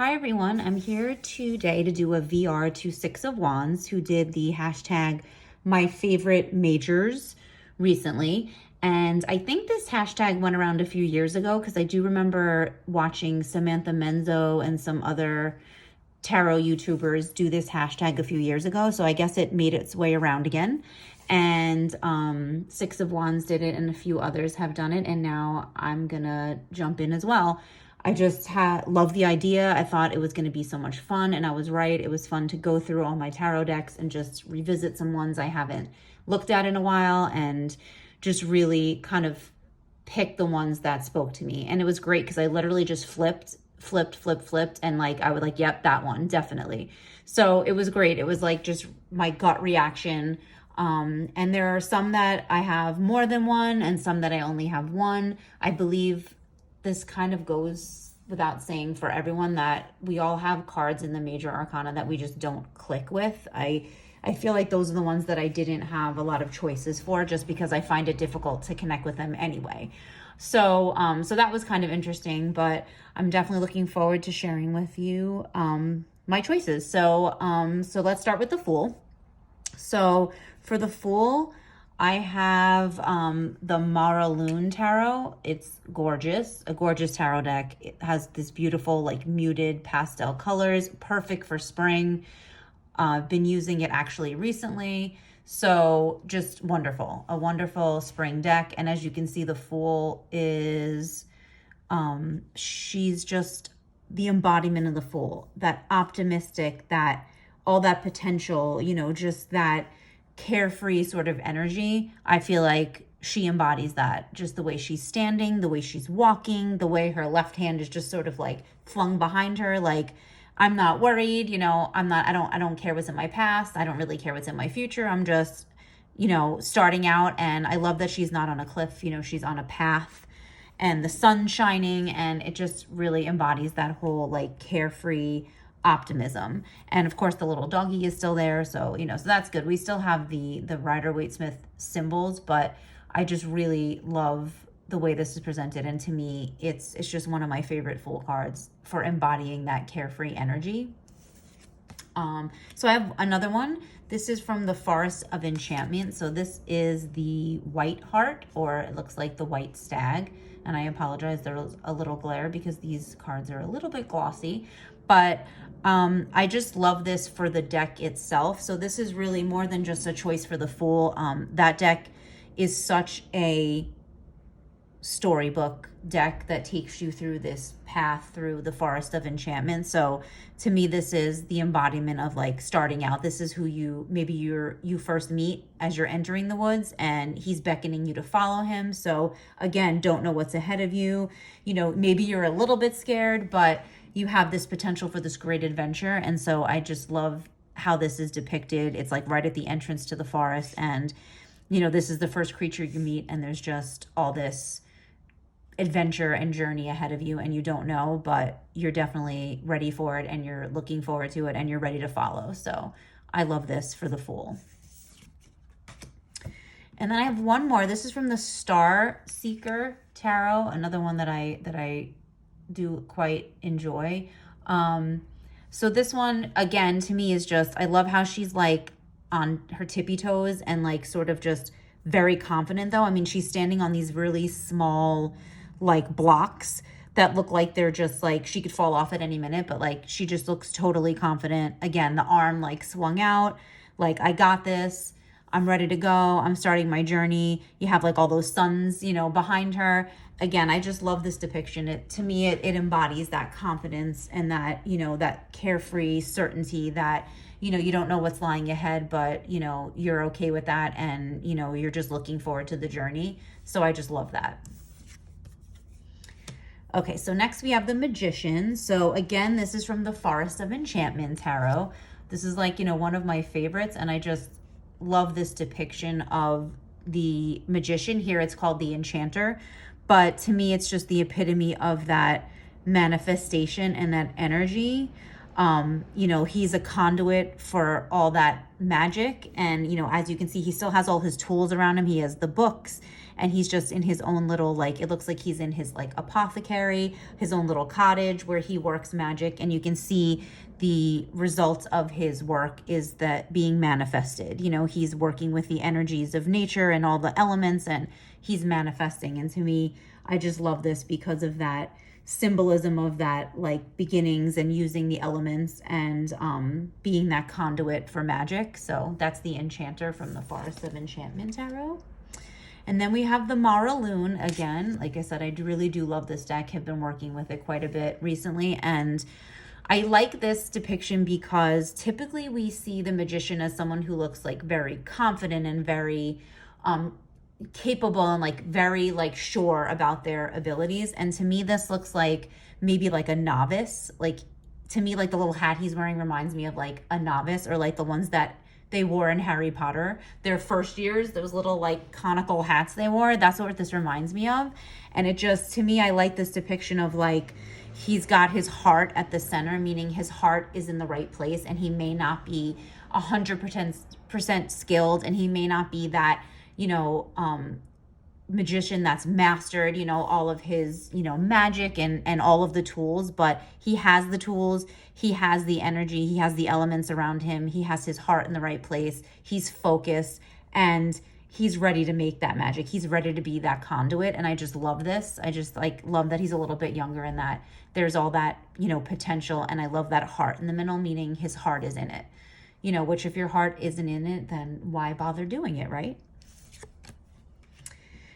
Hi everyone, I'm here today to do a VR to Six of Wands who did the hashtag myfavoritemajors recently. And I think this hashtag went around a few years ago because I do remember watching Samantha Menzo and some other tarot YouTubers do this hashtag a few years ago. So I guess it made its way around again. And Six of Wands did it and a few others have done it. And now I'm gonna jump in as well. I just loved the idea. I thought it was going to be so much fun, and I was right. It was fun to go through all my tarot decks and just revisit some ones I haven't looked at in a while and just really kind of pick the ones that spoke to me. And it was great because I literally just flipped, and like I would like, yep, that one, definitely. So it was great. It was like just my gut reaction. And there are some that I have more than one and some that I only have one. I believe this kind of goes without saying for everyone that we all have cards in the Major Arcana that we just don't click with. I feel like those are the ones that I didn't have a lot of choices for just because I find it difficult to connect with them anyway. So that was kind of interesting, but I'm definitely looking forward to sharing with you my choices. So let's start with the Fool. So for the Fool, I have the Maraloon Tarot. It's gorgeous, a gorgeous tarot deck. It has this beautiful like muted pastel colors, perfect for spring. I've been using it actually recently. So just wonderful, a wonderful spring deck. And as you can see, the Fool is, she's just the embodiment of the Fool, that optimistic, that all that potential, you know, just that carefree sort of energy. I feel like she embodies that, just the way she's standing, the way she's walking, the way her left hand is just sort of like flung behind her. Like, I'm not worried, you know, I don't care what's in my past. I don't really care what's in my future. I'm just, you know, starting out. And I love that she's not on a cliff, you know, she's on a path and the sun's shining, and it just really embodies that whole like carefree optimism. And of course the little doggy is still there, so you know, so that's good. We still have the Rider-Waite-Smith symbols, but I just really love the way this is presented, and to me it's just one of my favorite Fool cards for embodying that carefree energy. So I have another one. This is from the Forest of Enchantment. So this is the White Heart, or it looks like the White Stag, and I apologize, there's a little glare because these cards are a little bit glossy, but I just love this for the deck itself. So this is really more than just a choice for the Fool. That deck is such a storybook deck that takes you through this path through the Forest of Enchantment. So to me, this is the embodiment of like starting out. This is who you first meet as you're entering the woods, and he's beckoning you to follow him. So again, don't know what's ahead of you. You know, maybe you're a little bit scared, but you have this potential for this great adventure. And so I just love how this is depicted. It's like right at the entrance to the forest, and you know, this is the first creature you meet, and there's just all this adventure and journey ahead of you, and you don't know, but you're definitely ready for it, and you're looking forward to it, and you're ready to follow. So I love this for the Fool. And then I have one more. This is from the Star Seeker Tarot, another one that I do quite enjoy. So this one again to me is just, I love how she's like on her tippy toes and like sort of just very confident though. I mean, she's standing on these really small like blocks that look like they're just like she could fall off at any minute, but like she just looks totally confident. Again, the arm like swung out, like I got this, I'm ready to go, I'm starting my journey. You have like all those suns, you know, behind her. Again, I just love this depiction. To me, it embodies that confidence and that, you know, that carefree certainty that, you know, you don't know what's lying ahead, but, you know, you're okay with that. And, you know, you're just looking forward to the journey. So I just love that. Okay, so next we have the Magician. So again, this is from the Forest of Enchantment Tarot. This is like, you know, one of my favorites, and I just love this depiction of the Magician. Here it's called the Enchanter, but to me it's just the epitome of that manifestation and that energy. You know, he's a conduit for all that magic. And, you know, as you can see, he still has all his tools around him. He has the books, and he's just in his own little, like, it looks like he's in his like apothecary, his own little cottage where he works magic. And you can see the results of his work is that being manifested. You know, he's working with the energies of nature and all the elements, and he's manifesting. And to me, I just love this because of that symbolism of that, like, beginnings and using the elements and being that conduit for magic. So that's the Enchanter from the Forest of Enchantment tarot. And then we have the Maraloon again. Like I said, I really do love this deck. Have been working with it quite a bit recently, and I like this depiction because typically we see the magician as someone who looks like very confident and very capable and like very like sure about their abilities. And to me, this looks like maybe like a novice. Like, to me, like the little hat he's wearing reminds me of like a novice, or like the ones that they wore in Harry Potter, their first years, those little like conical hats they wore. That's what this reminds me of. And it just, to me, I like this depiction of like, he's got his heart at the center, meaning his heart is in the right place, and he may not be 100% skilled, and he may not be that, you know, magician that's mastered, you know, all of his, you know, magic and all of the tools, but he has the tools, he has the energy, he has the elements around him, he has his heart in the right place, he's focused, and he's ready to make that magic. He's ready to be that conduit. And I just love this. I just like love that he's a little bit younger, and that there's all that, you know, potential. And I love that heart in the middle, meaning his heart is in it, you know, which if your heart isn't in it, then why bother doing it, right?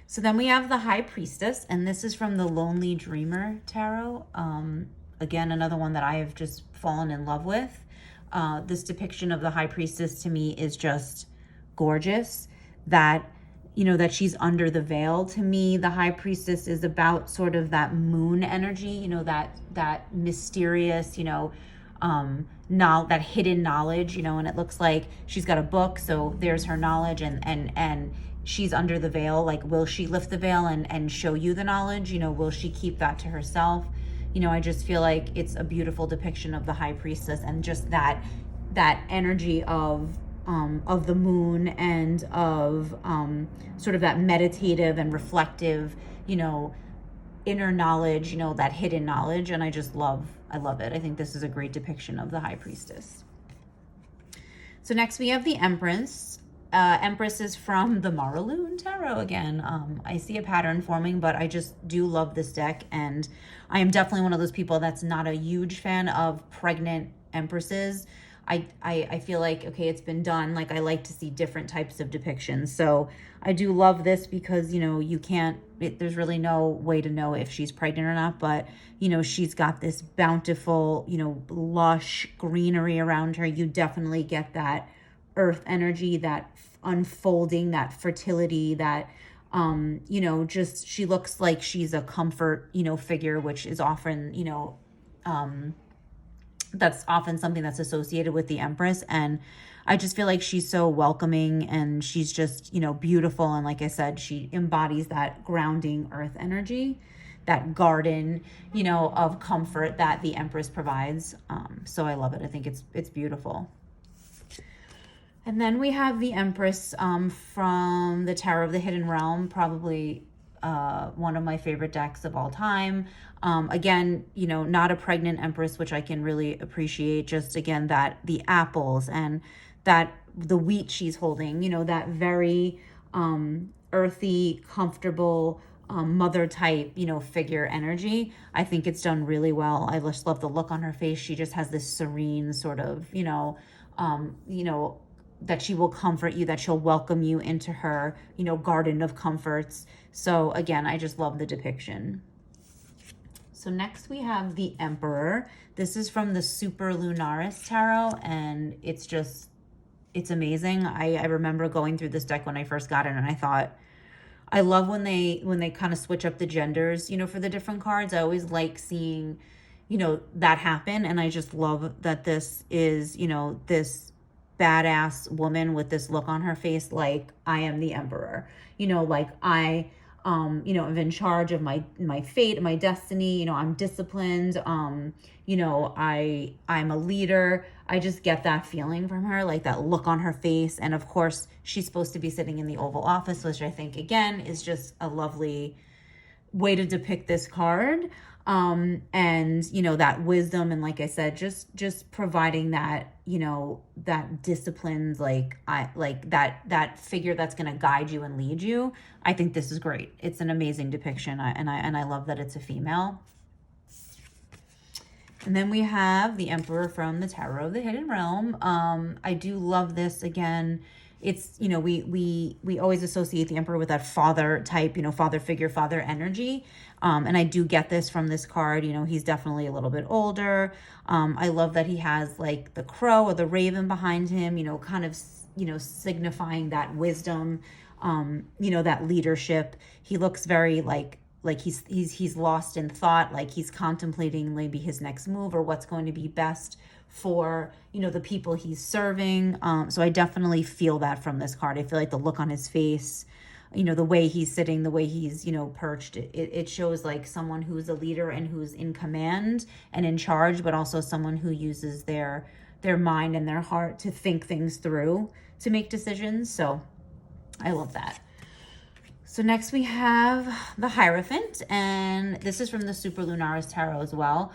So then we have the High Priestess, and this is from the Lonely Dreamer tarot. Again, another one that I have just fallen in love with. This depiction of the High Priestess to me is just gorgeous. That, you know, that she's under the veil. To me, the High Priestess is about sort of that moon energy, you know, that mysterious, you know, that hidden knowledge, you know, and it looks like she's got a book, so there's her knowledge, and she's under the veil. Like, will she lift the veil and show you the knowledge? You know, will she keep that to herself? You know, I just feel like it's a beautiful depiction of the High Priestess, and just that energy of the moon, and of sort of that meditative and reflective, you know, inner knowledge, you know, that hidden knowledge. And I love it. I think this is a great depiction of the High Priestess. So next we have the Empress. Empress is from the Maraloon tarot again. I see a pattern forming, but I just do love this deck, and I am definitely one of those people that's not a huge fan of pregnant empresses. I feel like, okay, it's been done. Like, I like to see different types of depictions. So I do love this because, you know, there's really no way to know if she's pregnant or not, but, you know, she's got this bountiful, you know, lush greenery around her. You definitely get that earth energy, that unfolding, that fertility, that, you know, just, she looks like she's a comfort, you know, figure, which is often, you know, that's often something that's associated with the Empress. And I just feel like she's so welcoming, and she's just, you know, beautiful. And like I said, she embodies that grounding earth energy, that garden, you know, of comfort that the Empress provides. So I love it. I think it's beautiful. And then we have the Empress from the Tarot of the Hidden Realm, probably one of my favorite decks of all time. Again, you know, not a pregnant Empress, which I can really appreciate. Just, again, that the apples and that the wheat she's holding, you know, that very earthy, comfortable, mother type, you know, figure energy. I think it's done really well. I just love the look on her face. She just has this serene sort of, you know, that she will comfort you, that she'll welcome you into her, you know, garden of comforts. So again, I just love the depiction. So next we have the Emperor. This is from the Super Lunaris Tarot, and it's amazing. I remember going through this deck when I first got it, and I thought, I love when they kind of switch up the genders, you know, for the different cards. I always like seeing, you know, that happen. And I just love that this is, you know, this badass woman with this look on her face, like, I am the Emperor, you know, like, I you know, I'm in charge of my fate, my destiny, you know, I'm disciplined, you know, I'm a leader. I just get that feeling from her, like that look on her face. And of course, she's supposed to be sitting in the Oval Office, which I think again is just a lovely way to depict this card. And you know, that wisdom, and like I said, just providing that, you know, that disciplined, like that figure that's going to guide you and lead you. I think this is great. It's an amazing depiction, and I love that it's a female. And then we have the Emperor from the Tarot of the Hidden Realm. I do love this. Again, it's, you know, we always associate the Emperor with that father type, you know, father figure, father energy. And I do get this from this card. You know, he's definitely a little bit older. I love that he has like the crow or the raven behind him, you know, kind of, you know, signifying that wisdom, you know, that leadership. He looks very like he's lost in thought, like he's contemplating maybe his next move or what's going to be best for, you know, the people he's serving. So I definitely feel that from this card. I feel like the look on his face, you know, the way he's sitting, the way he's, you know, perched, it shows like someone who's a leader and who's in command and in charge, but also someone who uses their mind and their heart to think things through, to make decisions. So I love that. So next we have the Hierophant, and this is from the Super Lunaris Tarot as well.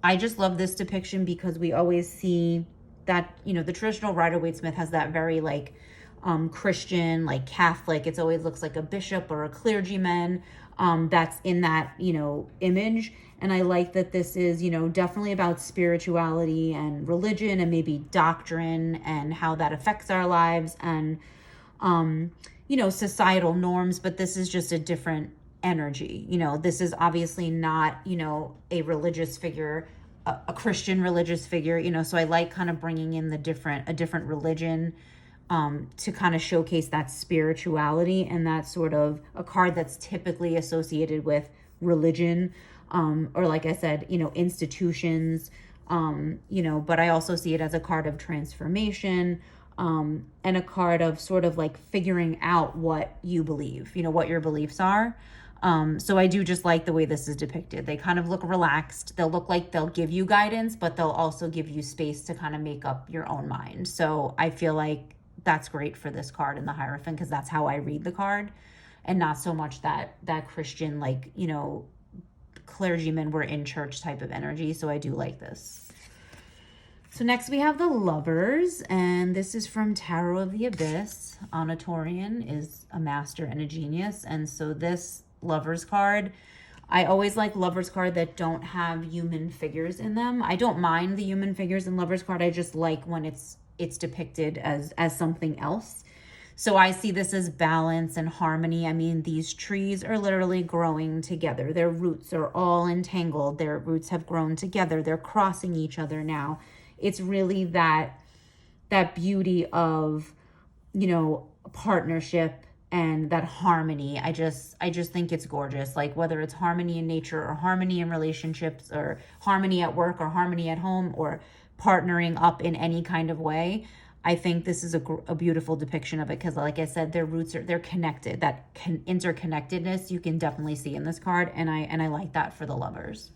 I just love this depiction because we always see that, you know, the traditional Rider-Waite-Smith has that very like Christian, like Catholic. It always looks like a bishop or a clergyman that's in that, you know, image. And I like that this is, you know, definitely about spirituality and religion and maybe doctrine and how that affects our lives and, you know, societal norms. But this is just a different energy. You know, this is obviously not, you know, a religious figure, a Christian religious figure, you know, so I like kind of bringing in a different religion to kind of showcase that spirituality, and that sort of a card that's typically associated with religion, or like I said, you know, institutions, you know, but I also see it as a card of transformation, and a card of sort of like figuring out what you believe, you know, what your beliefs are. So I do just like the way this is depicted. They kind of look relaxed. They'll look like they'll give you guidance, but they'll also give you space to kind of make up your own mind. So I feel like that's great for this card in the Hierophant, because that's how I read the card, and not so much that Christian, like, you know, clergymen were in church type of energy. So I do like this. So next we have the Lovers, and this is from Tarot of the Abyss. Anatorian is a master and a genius, and so this Lovers card, I always like Lovers card that don't have human figures in them. I don't mind the human figures in Lovers card. I just like when it's depicted as something else. So I see this as balance and harmony. I mean, these trees are literally growing together. Their roots are all entangled. Their roots have grown together. They're crossing each other now. It's really that beauty of, you know, partnership and that harmony. I just think it's gorgeous. Like, whether it's harmony in nature or harmony in relationships or harmony at work or harmony at home or partnering up in any kind of way, I think this is a beautiful depiction of it, because like I said, their roots they're connected. That interconnectedness you can definitely see in this card, and I like that for the Lovers.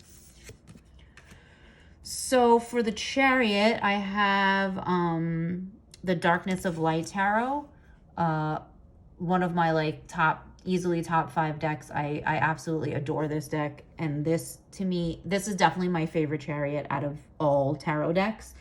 So for the Chariot, I have the Darkness of Light Tarot. One of my like easily top 5 decks. I absolutely adore this deck, and this, to me, this is definitely my favorite Chariot out of all tarot decks.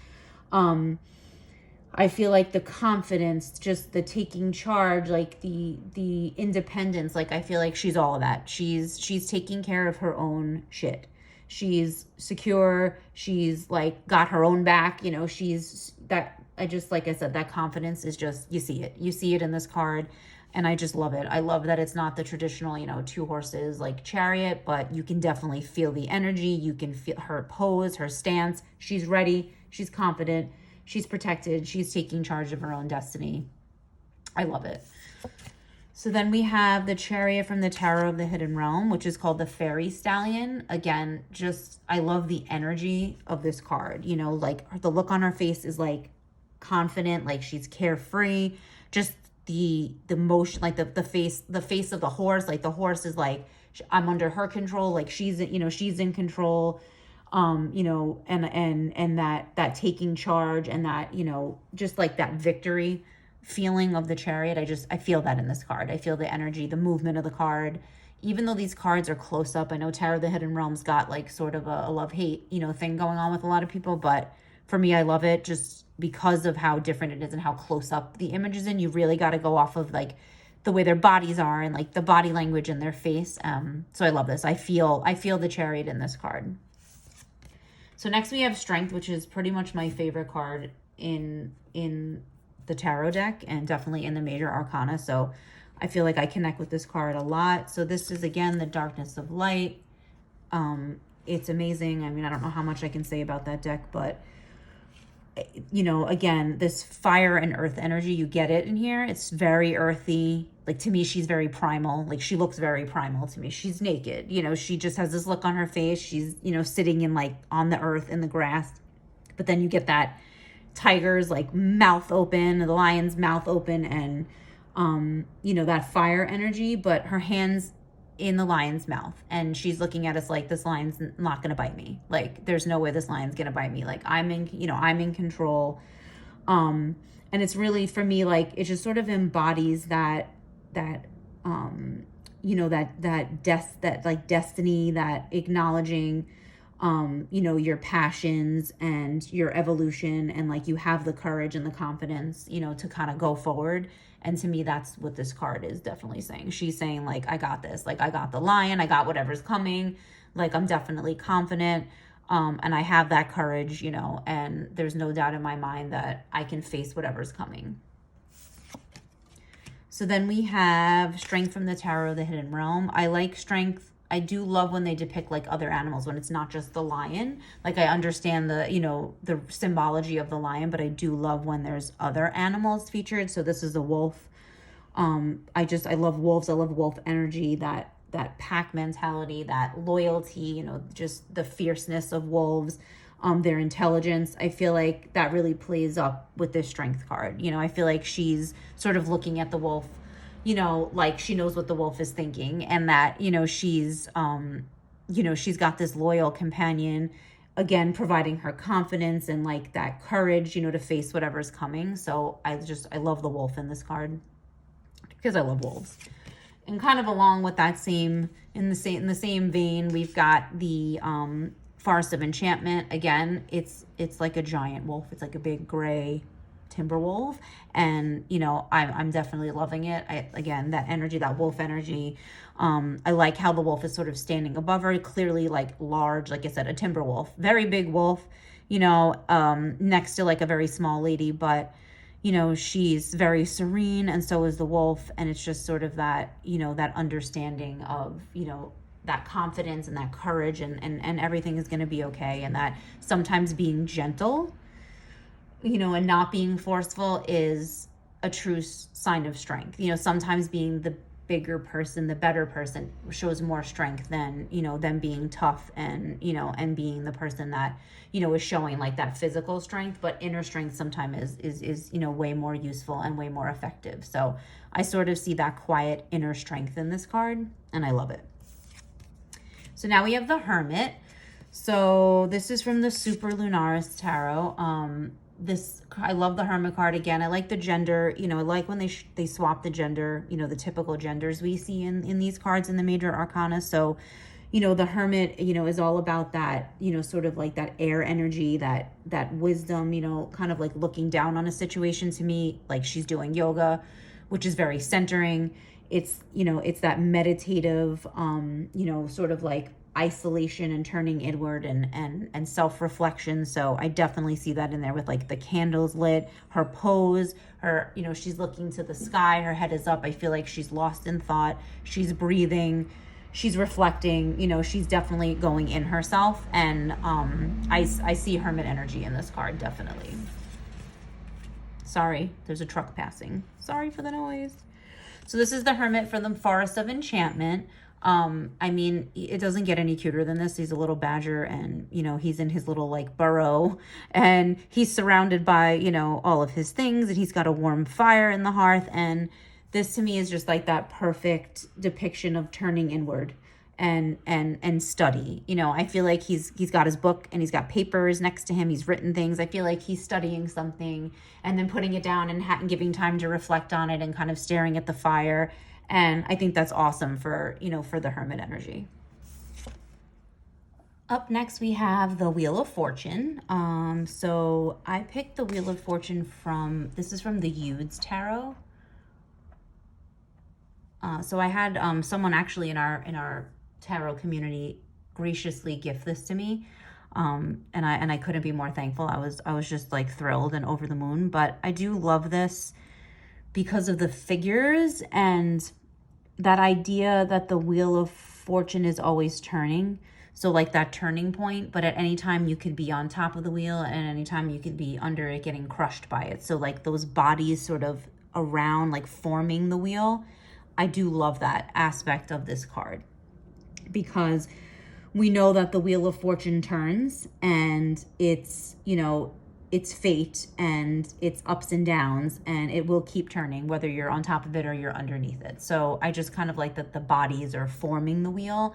I feel like the confidence, just the taking charge, like the independence, like I feel like she's all of that. She's taking care of her own shit. She's secure. She's like got her own back, you know, she's that, I just, like I said, that confidence is just, you see it in this card. And I just love it. I love that it's not the traditional, you know, 2 horses like Chariot, but you can definitely feel the energy. You can feel her pose, her stance. She's ready. She's confident. She's protected. She's taking charge of her own destiny. I love it. So then we have the Chariot from the Tarot of the Hidden Realm, which is called the Fairy Stallion. Again, just, I love the energy of this card. You know, like the look on her face is like confident, like she's carefree. Just the motion, like the face of the horse. Like the horse is like, I'm under her control. Like she's, you know, she's in control. You know, and that taking charge and that, you know, just like that victory feeling of the Chariot. I feel that in this card. I feel the energy, the movement of the card. Even though these cards are close up, I know Tarot of the Hidden Realms got like sort of a love-hate, you know, thing going on with a lot of people, but for me, I love it just because of how different it is and how close up the image is in. You really got to go off of like the way their bodies are and like the body language in their face. So I love this. I feel the Chariot in this card. So next we have Strength, which is pretty much my favorite card in the tarot deck and definitely in the Major Arcana. So I feel like I connect with this card a lot. So this is, again, the Darkness of Light. It's amazing. I mean, I don't know how much I can say about that deck, but, you know, again, this fire and earth energy, you get it in here. It's very earthy. Like, to me, she's very primal. Like, she looks very primal to me. She's naked. You know, she just has this look on her face. She's, you know, sitting in, like, on the earth in the grass. But then you get that tiger's, like, mouth open, the lion's mouth open, and, you know, that fire energy. But her hands in the lion's mouth. And she's looking at us like, this lion's not going to bite me. Like, there's no way this lion's going to bite me. Like, I'm in control. And it's really, for me, like, it just sort of embodies that you know, that like destiny, that acknowledging, you know, your passions and your evolution, and like you have the courage and the confidence, you know, to kind of go forward. And to me, that's what this card is definitely saying. She's saying, like, I got this, like, I got the lion, I got whatever's coming, like, I'm definitely confident, and I have that courage, you know, and there's no doubt in my mind that I can face whatever's coming. So then we have Strength from the Tarot of the Hidden Realm. I like Strength. I do love when they depict like other animals, when it's not just the lion. Like, I understand the, you know, the symbology of the lion, but I do love when there's other animals featured. So this is a wolf. I love wolves. I love wolf energy, that pack mentality, that loyalty, you know, just the fierceness of wolves, their intelligence. I feel like that really plays up with this Strength card. You know, I feel like she's sort of looking at the wolf, you know, like she knows what the wolf is thinking, and that, you know, she's got this loyal companion, again, providing her confidence and like that courage, you know, to face whatever's coming. So I love the wolf in this card because I love wolves. And kind of along with that in the same vein, we've got the Forest of Enchantment. Again, it's like a giant wolf. It's like a big gray timber wolf, and you know, I'm definitely loving it. Again, that energy, that wolf energy. I like how the wolf is sort of standing above her, clearly like large, like I said, a timber wolf, very big wolf, you know, next to like a very small lady, but you know, she's very serene, and so is the wolf. And it's just sort of that, you know, that understanding of, you know, that confidence and that courage, and everything is going to be okay. And that sometimes being gentle, you know, and not being forceful is a true sign of strength. You know, sometimes being the bigger person, the better person, shows more strength than, you know, them being tough and, you know, and being the person that, you know, is showing like that physical strength. But inner strength sometimes is, you know, way more useful and way more effective. So I sort of see that quiet inner strength in this card, and I love it. So now we have the Hermit. So this is from the Super Lunaris Tarot. I love the Hermit card. Again, I like the gender, you know, I like when they swap the gender, you know, the typical genders we see in these cards in the Major Arcana. So, you know, the Hermit, you know, is all about that, you know, sort of like that air energy, that wisdom, you know, kind of like looking down on a situation. To me, like she's doing yoga, which is very centering. It's, you know, it's that meditative, you know, sort of like isolation and turning inward and self-reflection. So I definitely see that in there with like the candles lit, her pose, her, you know, she's looking to the sky, her head is up. I feel like she's lost in thought. She's breathing, she's reflecting, you know, she's definitely going in herself. And I see Hermit energy in this card, definitely. Sorry, there's a truck passing. Sorry for the noise. So this is the Hermit for the Forest of Enchantment. I mean, it doesn't get any cuter than this. He's a little badger, and, you know, he's in his little like burrow, and he's surrounded by, you know, all of his things, and he's got a warm fire in the hearth. And this to me is just like that perfect depiction of turning inward and study. You know, I feel like he's got his book and he's got papers next to him. He's written things. I feel like he's studying something and then putting it down and giving time to reflect on it and kind of staring at the fire. And I think that's awesome for, you know, for the Hermit energy. Up next, we have the Wheel of Fortune. So I picked the Wheel of Fortune from, this is from the Yudes Tarot. So I had someone actually in our tarot community graciously gift this to me. And I couldn't be more thankful. I was just like thrilled and over the moon. But I do love this because of the figures and that idea that the Wheel of Fortune is always turning. So like that turning point, but at any time you could be on top of the wheel and any time you could be under it getting crushed by it. So like those bodies sort of around, like forming the wheel. I do love that aspect of this card because we know that the Wheel of Fortune turns and it's, you know, it's fate and it's ups and downs and it will keep turning whether you're on top of it or you're underneath it. So I just kind of like that the bodies are forming the wheel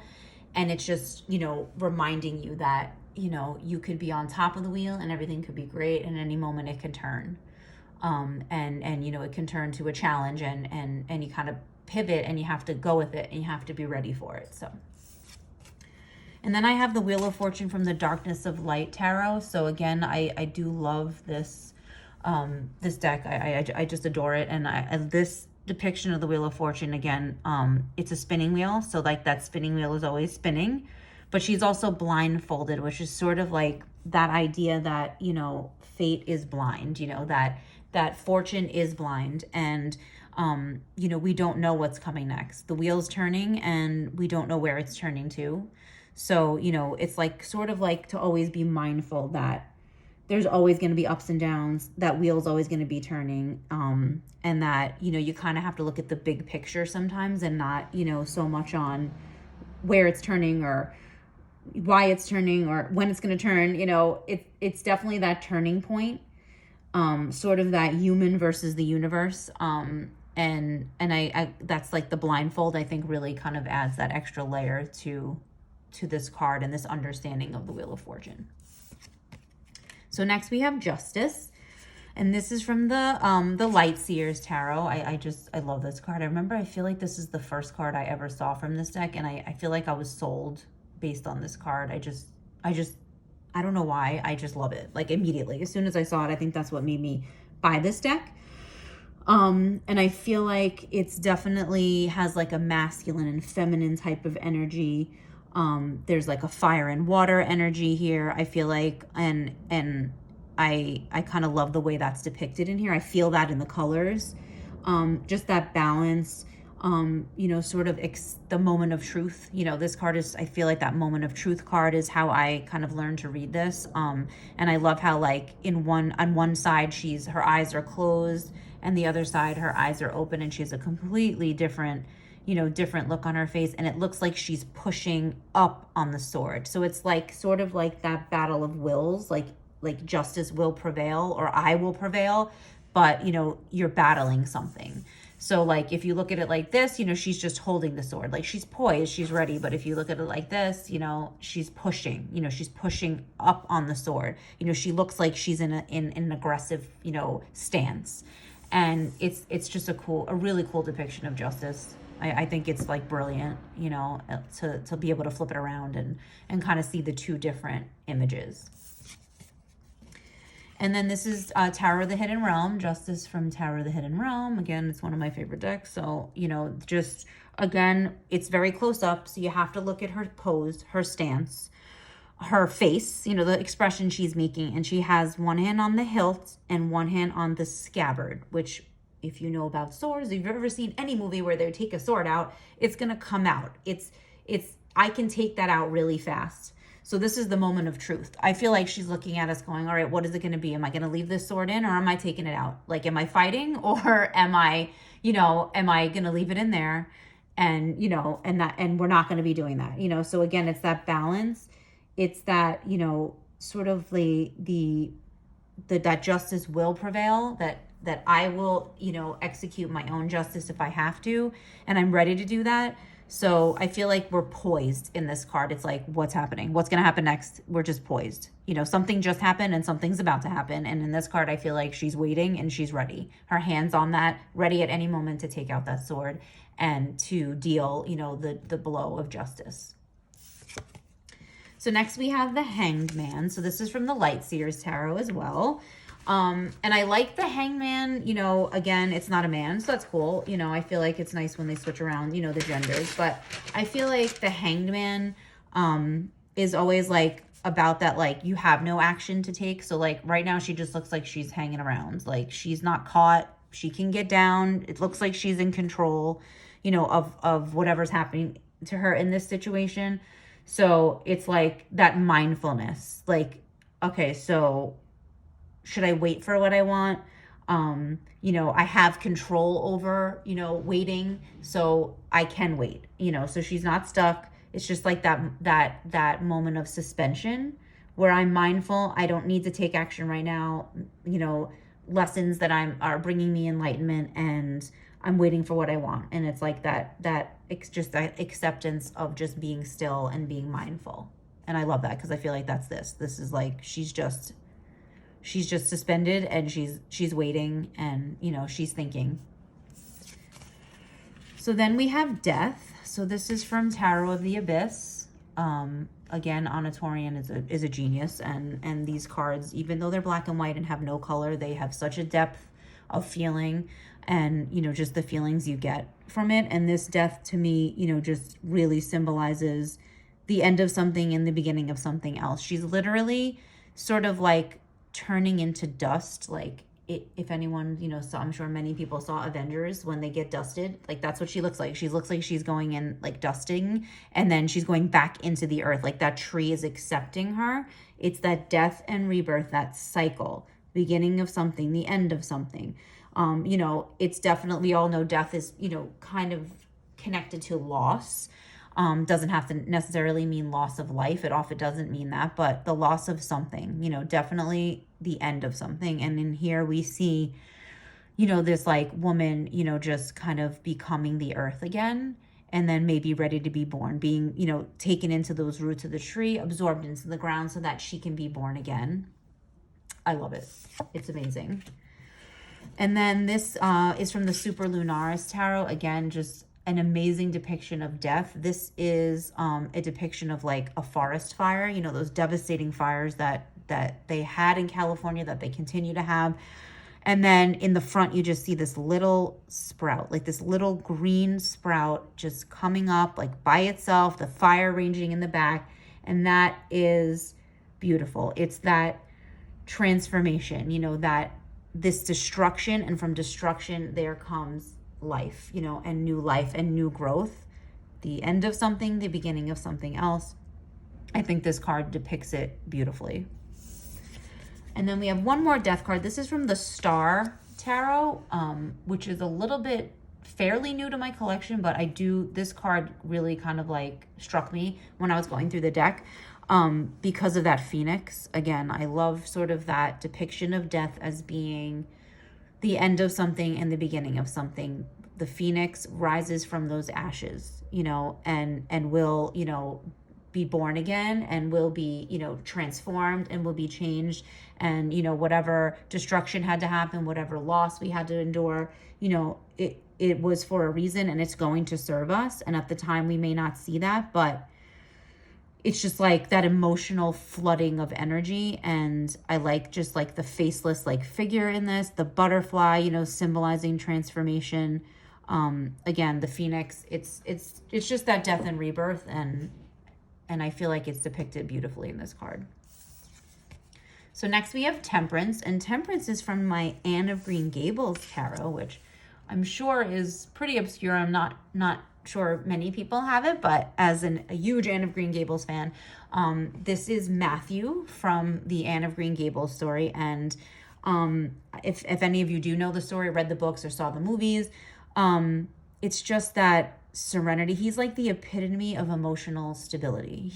and it's just, you know, reminding you that, you know, you could be on top of the wheel and everything could be great and any moment it can turn. And you know, it can turn to a challenge and you kind of pivot and you have to go with it and you have to be ready for it. So, and then I have the Wheel of Fortune from the Darkness of Light Tarot. So again, I do love this this deck. I just adore it. And this depiction of the Wheel of Fortune, again, it's a spinning wheel. So like that spinning wheel is always spinning, but she's also blindfolded, which is sort of like that idea that, you know, fate is blind, you know, that fortune is blind and, you know, we don't know what's coming next. The wheel's turning and we don't know where it's turning to. So, you know, it's like sort of like to always be mindful that there's always going to be ups and downs, that wheel's always going to be turning, and that, you know, you kind of have to look at the big picture sometimes and not, you know, so much on where it's turning or why it's turning or when it's going to turn. You know, it's definitely that turning point, sort of that human versus the universe. And I that's like the blindfold, I think really kind of adds that extra layer to this card and this understanding of the Wheel of Fortune. So next we have Justice, and this is from the Light Seers Tarot. I love this card. I remember, I feel like this is the first card I ever saw from this deck, and I feel like I was sold based on this card. I don't know why, I just love it. Like immediately, as soon as I saw it, I think that's what made me buy this deck. And I feel like it's definitely has like a masculine and feminine type of energy. There's like a fire and water energy here, I feel like, and I kind of love the way that's depicted in here. I feel that in the colors, just that balance, you know, sort of the moment of truth. You know, this card is, I feel like that moment of truth card is how I kind of learned to read this. And I love how like on one side, her eyes are closed and the other side, her eyes are open and she has a completely different, you know, different look on her face, and it looks like she's pushing up on the sword. So it's like sort of like that battle of wills, like justice will prevail or I will prevail, but you know, you're battling something. So like if you look at it like this, you know, she's just holding the sword, like she's poised, she's ready. But if you look at it like this, you know, she's pushing, you know, she's pushing up on the sword. You know, she looks like she's in an aggressive, you know, stance. And it's just a really cool depiction of justice. I think it's like brilliant, you know, to be able to flip it around and kind of see the two different images. And then this is Tower of the Hidden Realm, Justice from Tower of the Hidden Realm. Again, it's one of my favorite decks. So, you know, just, again, it's very close up. So you have to look at her pose, her stance, her face, you know, the expression she's making. And she has one hand on the hilt and one hand on the scabbard, which, if you know about swords, if you've ever seen any movie where they take a sword out, it's going to come out. I can take that out really fast. So this is the moment of truth. I feel like she's looking at us going, all right, what is it going to be? Am I going to leave this sword in or am I taking it out? Like, am I fighting or am I going to leave it in there? and, and we're not going to be doing that, so again, it's that balance. It's that, sort of that justice will prevail, that I will, execute my own justice if I have to, and I'm ready to do that. So I feel like we're poised in this card. It's like, what's happening? What's going to happen next? We're just poised. Something just happened and something's about to happen. And in this card, I feel like she's waiting and she's ready. Her hand's on that, ready at any moment to take out that sword and to deal, the blow of justice. So next we have the Hanged Man. So this is from the Lightseers Tarot as well. And I like the Hangman, again, it's not a man, so that's cool. I feel like it's nice when they switch around, the genders, but I feel like the Hanged Man, is always like about that, like, you have no action to take. So like right now she just looks like she's hanging around. Like she's not caught. She can get down. It looks like she's in control, of whatever's happening to her in this situation. So it's like that mindfulness, like, okay, so should I wait for what I want? I have control over, waiting, so I can wait, so she's not stuck. It's just like that moment of suspension where I'm mindful. I don't need to take action right now, lessons that are bringing me enlightenment, and I'm waiting for what I want. And it's like just that acceptance of just being still and being mindful. And I love that, because I feel like that's this is like, she's just suspended, and she's waiting, and she's thinking. So then we have Death. So this is from Tarot of the Abyss. Again, Anatorian is a genius, and these cards, even though they're black and white and have no color, they have such a depth of feeling, and just the feelings you get from it. And this Death to me, just really symbolizes the end of something and the beginning of something else. She's literally sort of like turning into dust. Like if anyone, saw, I'm sure many people saw Avengers when they get dusted, like that's what she looks like. She looks like she's going in, like dusting, and then she's going back into the earth. Like that tree is accepting her. It's that death and rebirth, that cycle, beginning of something, the end of something. It's definitely, we all know death is, kind of connected to loss. Doesn't have to necessarily mean loss of life. It often doesn't mean that, but the loss of something, definitely the end of something. And in here we see, this like woman, just kind of becoming the earth again, and then maybe ready to be born, being, taken into those roots of the tree, absorbed into the ground so that she can be born again. I love it. It's amazing. And then this is from the Super Lunaris Tarot. Again, just an amazing depiction of death. This is a depiction of like a forest fire, those devastating fires that they had in California, that they continue to have. And then in the front, you just see this little sprout, like this little green sprout just coming up like by itself, the fire raging in the back. And that is beautiful. It's that transformation, that this destruction, and from destruction, there comes life, and new life and new growth, the end of something, the beginning of something else. I think this card depicts it beautifully. And then we have one more death card. This is from the Star Tarot, which is a little bit fairly new to my collection, but this card really kind of like struck me when I was going through the deck, because of that phoenix. Again, I love sort of that depiction of death as being the end of something and the beginning of something. The phoenix rises from those ashes, and will, be born again, and will be, transformed, and will be changed. And, whatever destruction had to happen, whatever loss we had to endure, it was for a reason, and it's going to serve us. And at the time we may not see that, but it's just like that emotional flooding of energy. And I like just like the faceless like figure in this, the butterfly, symbolizing transformation. Again, the phoenix, it's just that death and rebirth, and I feel like it's depicted beautifully in this card. So next we have Temperance, and Temperance is from my Anne of Green Gables tarot, which I'm sure is pretty obscure. I'm not sure many people have it, but as a huge Anne of Green Gables fan, this is Matthew from the Anne of Green Gables story. And if any of you do know the story, read the books, or saw the movies, it's just that serenity. He's like the epitome of emotional stability.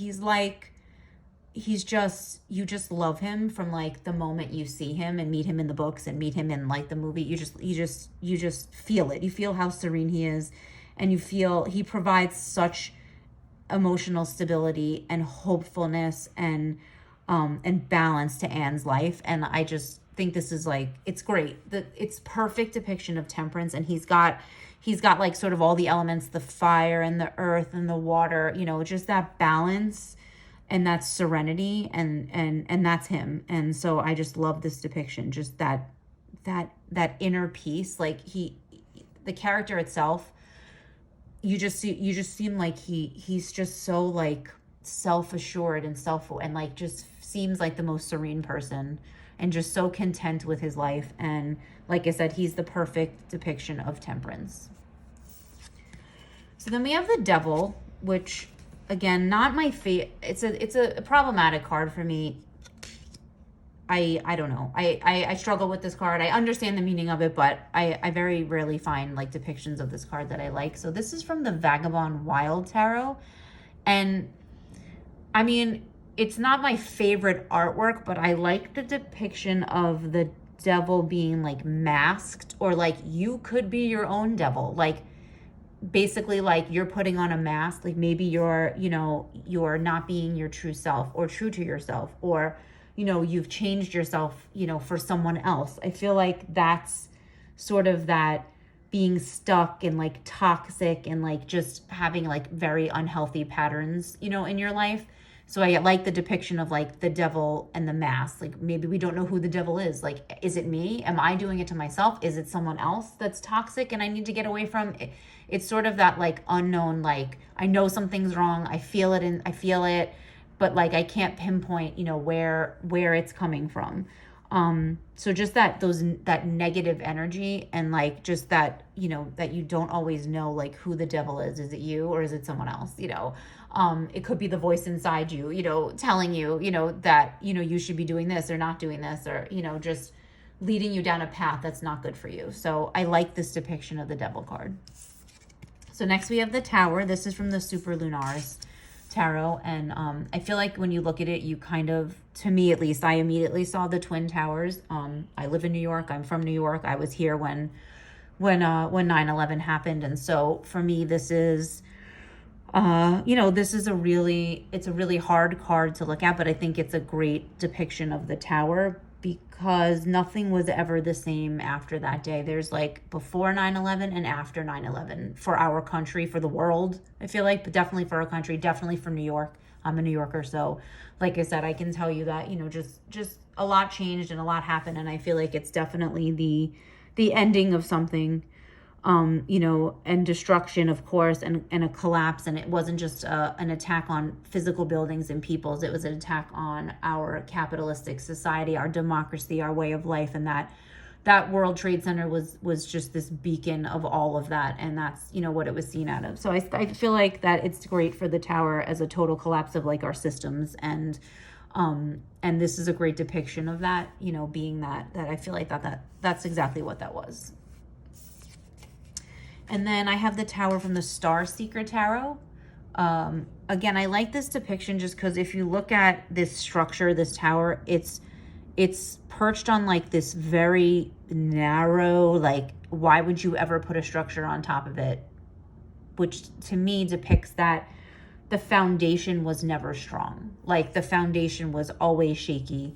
You just love him from like the moment you see him and meet him in the books and meet him in like the movie. You just feel it. You feel how serene he is, and you feel he provides such emotional stability and hopefulness and balance to Anne's life. And I just think this is like, it's great. It's perfect depiction of Temperance, and he's got like sort of all the elements, the fire and the earth and the water, just that balance and that serenity, and that's him. And so I just love this depiction, just that inner peace. Like the character itself, you just seem like he's just so like self-assured and like just seems like the most serene person, and just so content with his life. And like I said, he's the perfect depiction of Temperance. So then we have the Devil, which again, not my favorite. It's a problematic card for me. I don't know. I struggle with this card. I understand the meaning of it, but I very rarely find like depictions of this card that I like. So this is from the Vagabond Wild Tarot. And I mean, it's not my favorite artwork, but I like the depiction of the devil being like masked, or like you could be your own devil. Like basically like you're putting on a mask, like maybe you're not being your true self or true to yourself, or you've changed yourself for someone else. I feel like that's sort of that being stuck and like toxic and like just having like very unhealthy patterns in your life. So I like the depiction of like the devil and the mask. Like maybe we don't know who the devil is. Like, is it me? Am I doing it to myself? Is it someone else that's toxic and I need to get away from? It's sort of that like unknown, like I know something's wrong. I feel it, but like I can't pinpoint, where it's coming from. So just that negative energy, and like just that, that you don't always know like who the devil is. Is it you or is it someone else? It could be the voice inside you, telling you, that, you should be doing this or not doing this, or, just leading you down a path that's not good for you. So I like this depiction of the Devil card. So next we have the Tower. This is from the Super Lunars Tarot. And I feel like when you look at it, you kind of, to me at least, I immediately saw the Twin Towers. I live in New York. I'm from New York. I was here when 9/11 happened. And so for me, this is, this is it's a really hard card to look at, but I think it's a great depiction of the Tower, because nothing was ever the same after that day. There's like before 9/11 and after 9/11 for our country, for the world, I feel like, but definitely for our country, definitely for New York. I'm a New Yorker, so like I said, I can tell you that, just a lot changed and a lot happened, and I feel like it's definitely the ending of something. And destruction, of course, and a collapse. And it wasn't just an attack on physical buildings and peoples. It was an attack on our capitalistic society, our democracy, our way of life. And that World Trade Center was just this beacon of all of that. And that's, what it was seen out of. So I feel like that it's great for the Tower as a total collapse of like our systems. And this is a great depiction of that, being that I feel like that's exactly what that was. And then I have the Tower from the Star Seeker Tarot. Again, I like this depiction just because if you look at this structure, this tower, it's perched on like this very narrow, like, why would you ever put a structure on top of it? Which to me depicts that the foundation was never strong. Like the foundation was always shaky.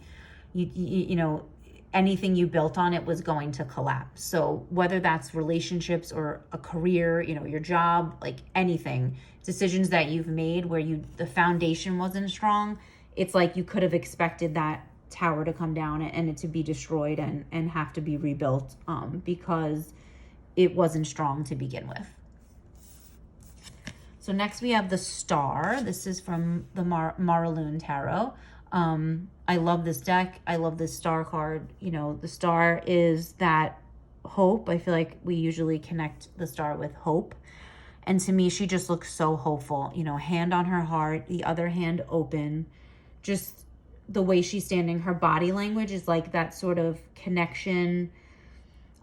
Anything you built on it was going to collapse. So whether that's relationships or a career, your job, like anything, decisions that you've made where the foundation wasn't strong, it's like you could have expected that tower to come down and it to be destroyed and have to be rebuilt because it wasn't strong to begin with. So next we have the Star. This is from the Maraloon Tarot. I love this deck. I love this Star card. The Star is that hope. I feel like we usually connect the Star with hope. And to me, she just looks so hopeful. Hand on her heart, the other hand open. Just the way she's standing, her body language is like that sort of connection,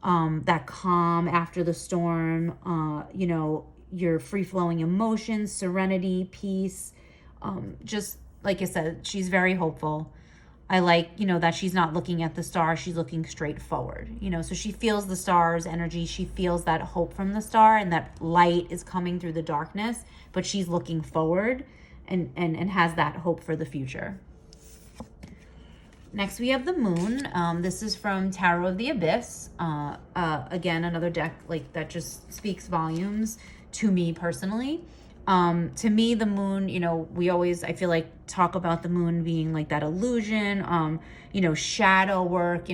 that calm after the storm. your free-flowing emotions, serenity, peace. Just like I said, she's very hopeful. I like, that she's not looking at the star, she's looking straight forward, so she feels the star's energy. She feels that hope from the star, and that light is coming through the darkness, but she's looking forward and has that hope for the future. Next, we have the moon. This is from Tarot of the Abyss. Again, another deck like that just speaks volumes to me personally. To me, the moon, we always, I feel like, talk about the moon being like that illusion, shadow work,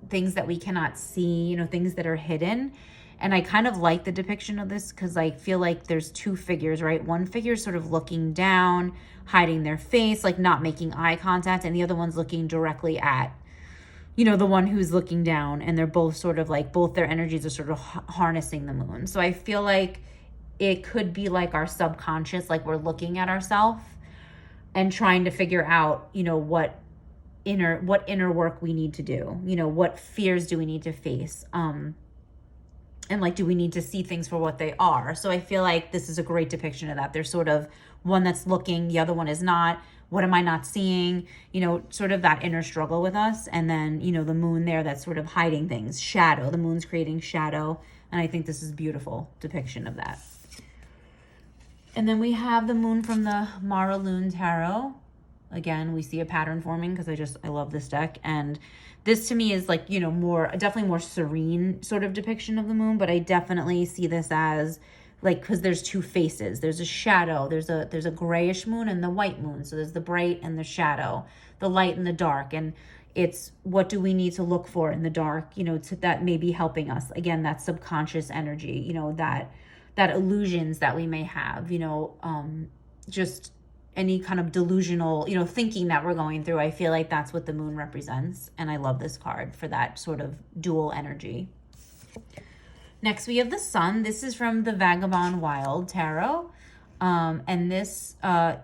things that we cannot see, things that are hidden. And I kind of like the depiction of this because I feel like there's two figures, right? One figure sort of looking down, hiding their face, like not making eye contact, and the other one's looking directly at, the one who's looking down, and they're both sort of like, both their energies are sort of harnessing the moon. So I feel like it could be like our subconscious, like we're looking at ourselves and trying to figure out, what inner work we need to do, what fears do we need to face, and like, do we need to see things for what they are? So I feel like this is a great depiction of that. There's sort of one that's looking, the other one is not. What am I not seeing? Sort of that inner struggle with us. And then, the moon there that's sort of hiding things, shadow. The moon's creating shadow. And I think this is a beautiful depiction of that. And then we have the moon from the Mara Loon Tarot. Again, we see a pattern forming because I love this deck. And this to me is like, definitely more serene sort of depiction of the moon, but I definitely see this as like, because there's two faces. There's a shadow, there's a grayish moon and the white moon. So there's the bright and the shadow, the light and the dark. And it's what do we need to look for in the dark, that may be helping us. Again, that subconscious energy, that illusions that we may have, just any kind of delusional, thinking that we're going through. I feel like that's what the moon represents. And I love this card for that sort of dual energy. Next, we have the sun. This is from the Vagabond Wild Tarot. And this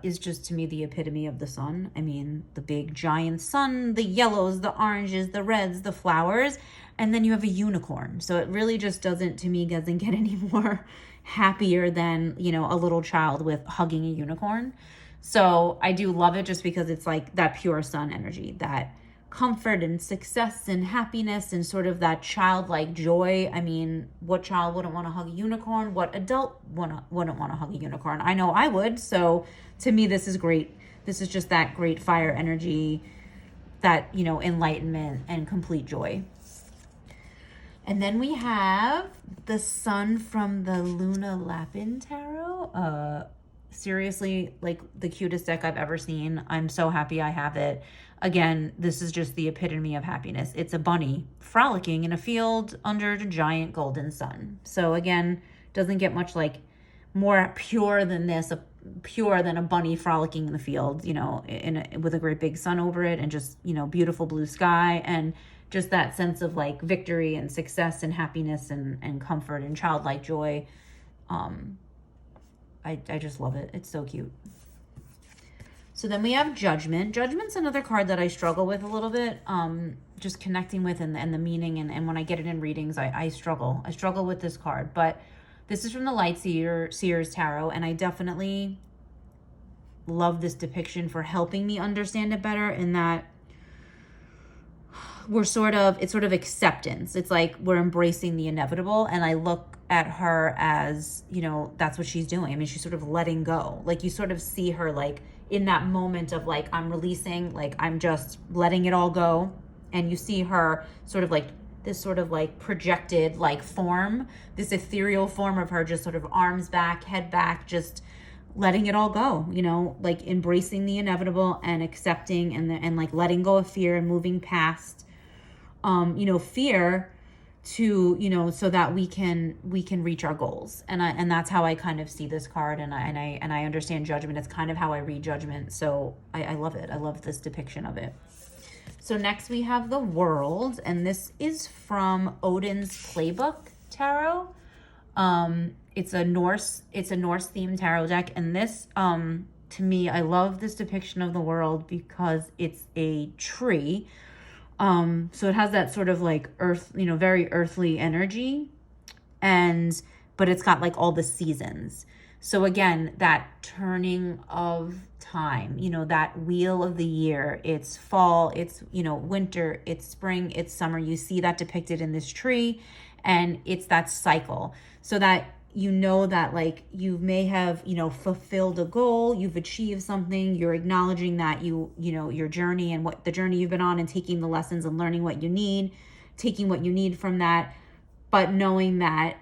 is just, to me, the epitome of the sun. I mean, the big giant sun, the yellows, the oranges, the reds, the flowers, and then you have a unicorn. So it really just doesn't get any more happier than, a little child with hugging a unicorn. So I do love it just because it's like that pure sun energy, that comfort and success and happiness and sort of that childlike joy. I mean, what child wouldn't want to hug a unicorn? What adult wouldn't want to hug a unicorn? I know I would. So to me, this is great. This is just that great fire energy, that, enlightenment and complete joy. And then we have the sun from the Luna Lapin Tarot. Seriously, like the cutest deck I've ever seen. I'm so happy I have it. Again, this is just the epitome of happiness. It's a bunny frolicking in a field under a giant golden sun. So again, doesn't get much like more pure than this, pure than a bunny frolicking in the field, with a great big sun over it, and just, beautiful blue sky, and just that sense of like victory and success and happiness and comfort and childlike joy. I just love it. It's so cute. So then we have Judgment. Judgment's another card that I struggle with a little bit, just connecting with and the meaning. And when I get it in readings, I struggle. I struggle with this card. But this is from the Light Seers Tarot, and I definitely love this depiction for helping me understand it better, in that it's sort of acceptance. It's like we're embracing the inevitable, and I look at her as, that's what she's doing. I mean, she's sort of letting go. Like, you sort of see her like in that moment of like, I'm releasing, like I'm just letting it all go. And you see her sort of like this sort of like projected like form, this ethereal form of her, just sort of arms back, head back, just letting it all go, like embracing the inevitable and accepting and like letting go of fear and moving past, fear to, so that we can reach our goals. And that's how I kind of see this card. And I understand Judgment. It's kind of how I read Judgment. So I love it. I love this depiction of it. So next we have the World, and this is from Odin's Playbook Tarot. It's a Norse themed tarot deck. And this, to me, I love this depiction of the world because it's a tree. So it has that sort of like earth, very earthly energy. And but it's got like all the seasons. So again, that turning of time, you know, that wheel of the year, it's fall, it's, you know, winter, it's spring, it's summer. You see that depicted in this tree, and it's that cycle. So that you know that like you may have, you know, fulfilled a goal, you've achieved something, you're acknowledging that you know, your journey and what the journey you've been on, and taking the lessons and learning what you need, taking what you need from that, but knowing that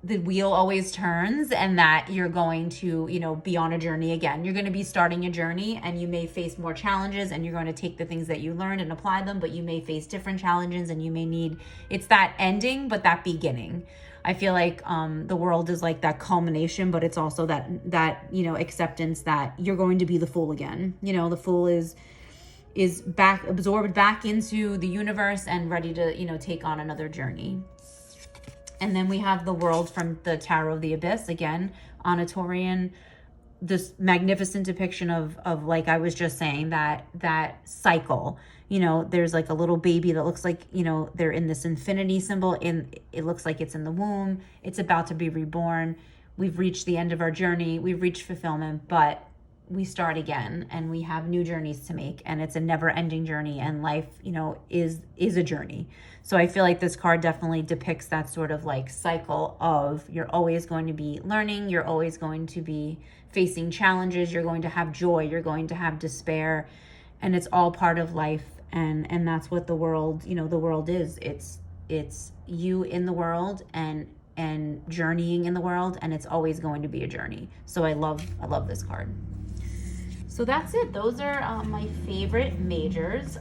the wheel always turns and that you're going to, you know, be on a journey again. You're going to be starting a journey, and you may face more challenges, and you're going to take the things that you learned and apply them, but you may face different challenges, and you may need, it's that ending, but that beginning. I feel like the world is like that culmination, but it's also that, you know, acceptance that you're going to be the fool again. You know, the fool is back, absorbed back into the universe and ready to, you know, take on another journey. And then we have the World from the Tarot of the Abyss, again, Anatorian, this magnificent depiction of like I was just saying, that cycle. You know, there's like a little baby that looks like, you know, they're in this infinity symbol, it looks like it's in the womb, it's about to be reborn. We've reached the end of our journey, we've reached fulfillment, but we start again, and we have new journeys to make, and it's a never-ending journey, and life, you know, is a journey. So I feel like this card definitely depicts that sort of like cycle of, you're always going to be learning, you're always going to be facing challenges, you're going to have joy, you're going to have despair, and it's all part of life. And that's what the world, you know, the world is. It's you in the world, and journeying in the world, and it's always going to be a journey. So I love this card. So that's it. Those are my favorite majors.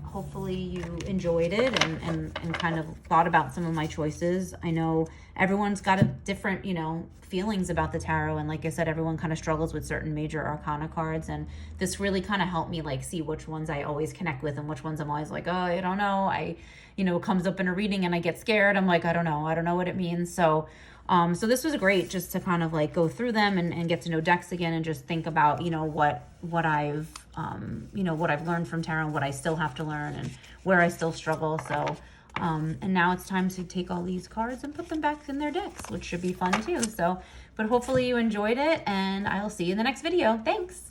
Hopefully you enjoyed it and kind of thought about some of my choices. I know everyone's got a different, you know, feelings about the tarot. And like I said, everyone kind of struggles with certain major arcana cards. And this really kind of helped me like see which ones I always connect with and which ones I'm always like, oh, I don't know. You know, it comes up in a reading and I get scared. I'm like, I don't know what it means. So this was great just to kind of like go through them and get to know decks again, and just think about, you know, what I've, you know, what I've learned from tarot, and what I still have to learn, and where I still struggle. So, and now it's time to take all these cards and put them back in their decks, which should be fun too. So, but hopefully you enjoyed it, and I'll see you in the next video. Thanks.